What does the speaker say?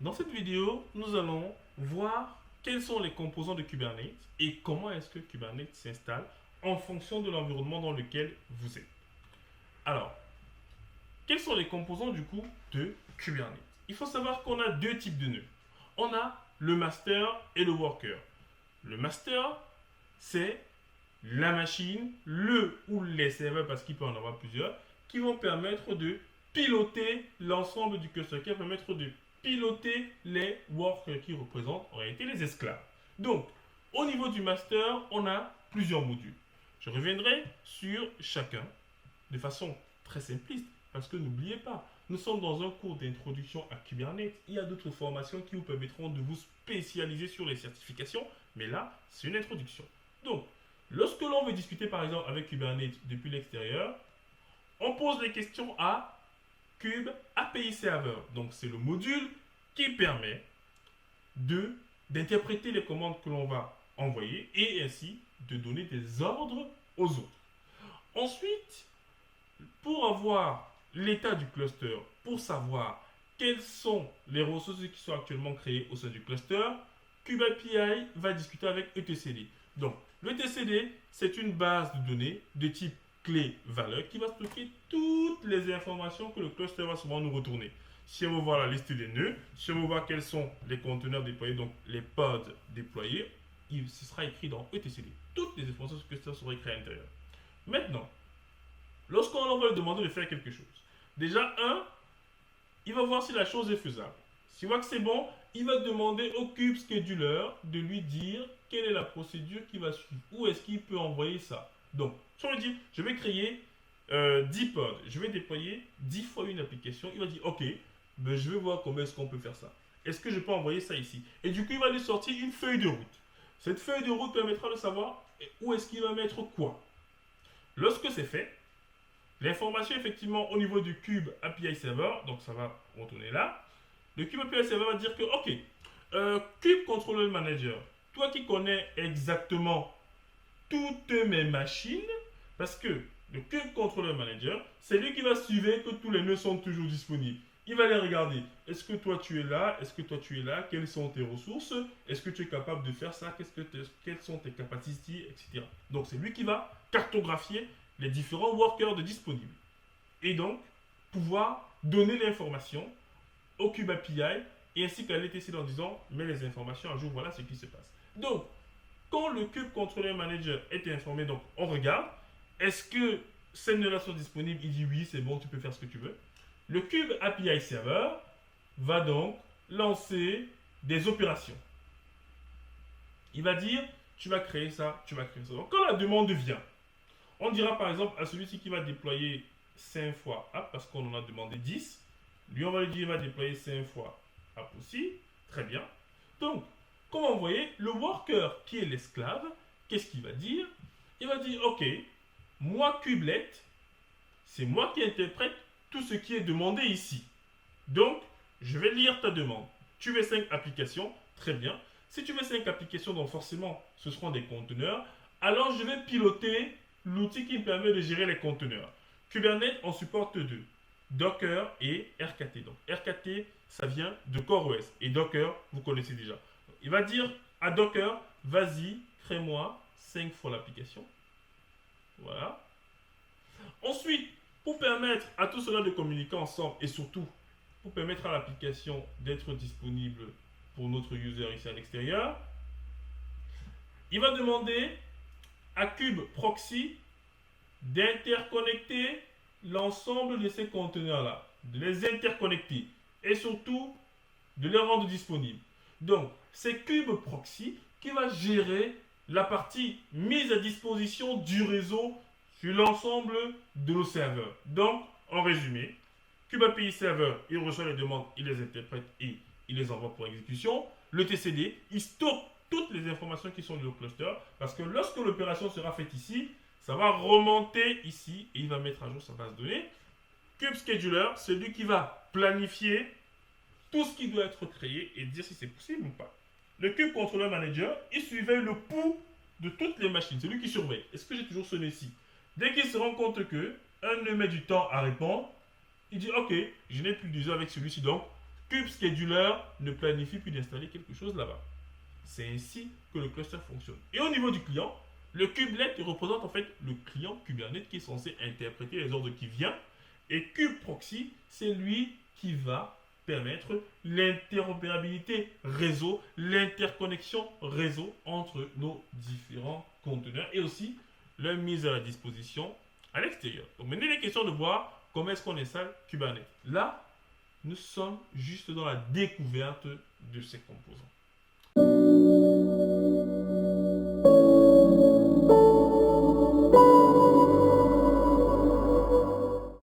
Dans cette vidéo, nous allons voir quels sont les composants de Kubernetes et comment est-ce que Kubernetes s'installe en fonction de l'environnement dans lequel vous êtes. Alors, quels sont les composants du coup de Kubernetes? Il faut savoir qu'on a deux types de nœuds. On a le master et le worker. Le master, c'est la machine, le ou les serveurs, parce qu'il peut en avoir plusieurs, qui vont permettre de piloter l'ensemble du cluster, qui va permettre de piloter les workers qui représentent en réalité les esclaves. Donc, au niveau du master, on a plusieurs modules. Je reviendrai sur chacun de façon très simpliste, parce que n'oubliez pas, nous sommes dans un cours d'introduction à Kubernetes. Il y a d'autres formations qui vous permettront de vous spécialiser sur les certifications, mais là, c'est une introduction. Donc, lorsque l'on veut discuter par exemple avec Kubernetes depuis l'extérieur, on pose les questions à Kube API Server. Donc, c'est le module qui permet d'interpréter les commandes que l'on va envoyer et ainsi de donner des ordres aux autres. Ensuite, pour avoir l'état du cluster, pour savoir quelles sont les ressources qui sont actuellement créées au sein du cluster, Kube API va discuter avec etcd. Donc, le etcd, c'est une base de données de type clé-valeur qui va stocker toutes les informations que le cluster va souvent nous retourner. Si on veut voir la liste des nœuds, si on veut voir quels sont les conteneurs déployés, donc les pods déployés, ce sera écrit dans etcd. Toutes les informations du cluster seront écrites à l'intérieur. Maintenant, lorsqu'on va lui demander de faire quelque chose, déjà, il va voir si la chose est faisable. S'il voit que c'est bon, il va demander au kube scheduler de lui dire quelle est la procédure qu'il va suivre. Où est-ce qu'il peut envoyer ça. Donc, si on lui dit, je vais créer 10 pods, je vais déployer 10 fois une application, il va dire, ok, ben, je vais voir comment est-ce qu'on peut faire ça. Est-ce que je peux envoyer ça ici? Et du coup, il va lui sortir une feuille de route. Cette feuille de route permettra de savoir où est-ce qu'il va mettre quoi. Lorsque c'est fait, l'information effectivement au niveau du Kube API Server, donc ça va retourner là. Le Kube API Server va dire que, ok, Kube Controller Manager, toi qui connais exactement toutes mes machines, parce que le Kube Controller Manager, c'est lui qui va suivre que tous les nœuds sont toujours disponibles. Il va les regarder. Est-ce que toi tu es là? Est-ce que toi tu es là? Quelles sont tes ressources? Est-ce que tu es capable de faire ça? Quelles sont tes capacités, etc. Donc c'est lui qui va cartographier les différents workers de disponibles. Et donc, pouvoir donner l'information au Kube API et ainsi qu'à l'ETC en disant, mets les informations à jour, voilà ce qui se passe. Donc, quand le Kube Controller Manager est informé, donc on regarde, est-ce que ces nœuds-là sont disponibles? Il dit oui, c'est bon, tu peux faire ce que tu veux. Le Kube API Server va donc lancer des opérations. Il va dire, tu vas créer ça, tu vas créer ça. Donc, quand la demande vient, on dira par exemple à celui-ci qui va déployer 5 fois app, parce qu'on en a demandé 10, lui on va lui dire qu'il va déployer 5 fois app aussi, très bien. Donc, comme vous voyez, le worker qui est l'esclave, qu'est-ce qu'il va dire? Il va dire, ok, moi kubelet, c'est moi qui interprète tout ce qui est demandé ici. Donc, je vais lire ta demande. Tu veux 5 applications, très bien. Si tu veux 5 applications, donc forcément, ce seront des conteneurs. Alors, je vais piloter l'outil qui me permet de gérer les conteneurs. Kubernetes en supporte deux, Docker et RKT. Donc, RKT, ça vient de CoreOS. Et Docker, vous connaissez déjà. Il va dire à Docker, vas-y, crée-moi 5 fois l'application. Voilà. Ensuite, pour permettre à tout cela de communiquer ensemble et surtout pour permettre à l'application d'être disponible pour notre user ici à l'extérieur, il va demander à Kube Proxy d'interconnecter l'ensemble de ces conteneurs-là, de les interconnecter et surtout de les rendre disponibles. Donc, c'est Kube Proxy qui va gérer la partie mise à disposition du réseau sur l'ensemble de nos serveurs. Donc, en résumé, Kube API Server, il reçoit les demandes, il les interprète et il les envoie pour exécution. Le TCD, il stocke toutes les informations qui sont liées au cluster parce que lorsque l'opération sera faite ici, ça va remonter ici et il va mettre à jour sa base de données. Kube Scheduler, c'est lui qui va planifier tout ce qui doit être créé et dire si c'est possible ou pas. Le Kube Controller Manager, il surveille le pouls de toutes les machines. C'est lui qui surveille. Est-ce que j'ai toujours ce nœud-ci? Dès qu'il se rend compte que un nœud met du temps à répondre, il dit ok, je n'ai plus d'user avec celui-ci, donc Scheduler ne planifie plus d'installer quelque chose là-bas. C'est ainsi que le cluster fonctionne. Et au niveau du client, le kubelet représente en fait le client Kubernetes qui est censé interpréter les ordres qui viennent. Et kubeproxy, c'est lui qui va permettre l'interopérabilité réseau, l'interconnexion réseau entre nos différents conteneurs et aussi leur mise à la disposition à l'extérieur. Donc maintenant, il est question de voir comment est-ce qu'on installe Kubernetes. Là, nous sommes juste dans la découverte de ces composants.